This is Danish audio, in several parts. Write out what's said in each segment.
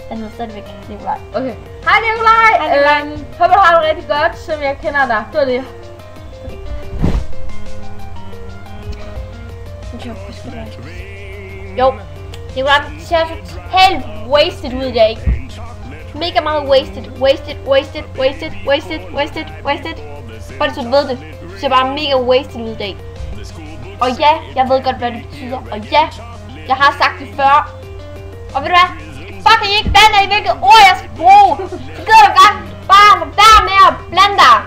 Han hedder stadigvæk Nikolaj. Okay. Hej Nikolaj! Håber du har det rigtig godt, som jeg kender dig. Det var det. Jo, Nikolaj ser totalt wasted ud i dag. Mega meget wasted. Bare så du ved det. Du ser bare mega wasted ud i dag. Og ja, jeg ved godt hvad det betyder. Og ja, jeg har sagt det før. Og ved du hvad? Fuck I ikke blande i hvilket ord jeg skal bruge. Så gider du godt bare være med at blande dig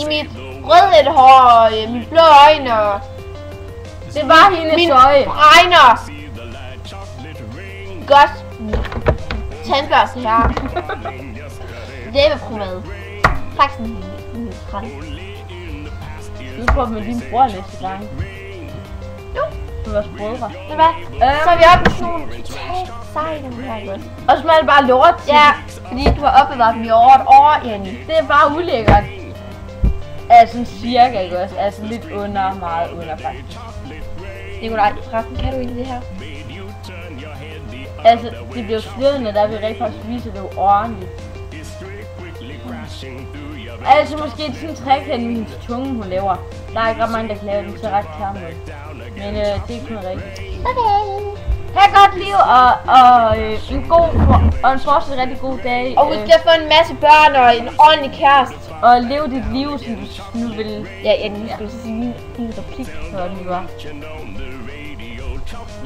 i mit røde hår og mine blå øjne og det var hendes øje. Bregner. Godt. Tandbørste her. Læbepomade. Faktisk en træt. Du prøver med din bror næste gang. Jo. Du er vores brødre. Ved hvad? Så er vi oppe i sådan nogle totalt seje den her, ikke også? Og smager det bare lort til. Ja, fordi du har opbevaret dem i over et år, Jenny. Det er bare ulækkert. Altså cirka, ikke også? Altså lidt under, meget under faktisk. Nikolaj, forresten, kan du egentlig det her? Altså, det bliver slidende, da vi rigtig faktisk viser det ordentligt. Altså måske sådan en trekant med hendes tunge, hun laver. Der er ikke ret mange, der kan lave den til ret klar måde. Men det er kun rigtigt. Okay. Ha' et godt liv og en fortsat rigtig god dag. Og husk at få en masse børn og en ordentlig kæreste. Og leve dit liv, som du nu vil. Ja, nu skal du sige din replik. Sådan det var.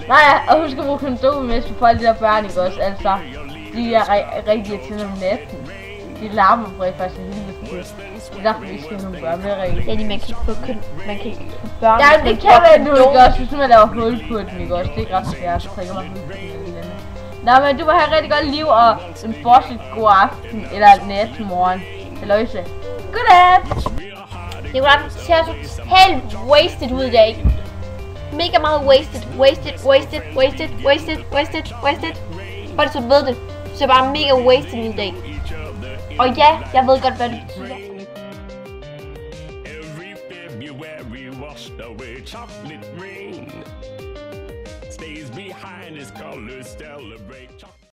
Nej, og husk at bruge kondom, hvis du får alle de der børn, ikke også? Altså, de er rigtig irriterende om natten. De larmer på faktisk en helvede til. Det er derfor, vi skal have nogle børn med rigtig. Ja, man kan få børn. Ja, det kan man nu ikke også, hvis man laver hul på den, ikke også? Det er ikke ret svært, så trækker man hul på den. Nå, men du må have rigtig godt liv og en fortsat god aften, eller nat, morgen. Halløjse. Godnat! Nikolaj ser totalt wasted ud i dag. Mega meget wasted. Bare så du ved det. Du ser bare mega wasted ud i dag. Og ja, jeg ved godt hvad det betyder. Every February washed away chocolate rain stays behind its colors celebrate.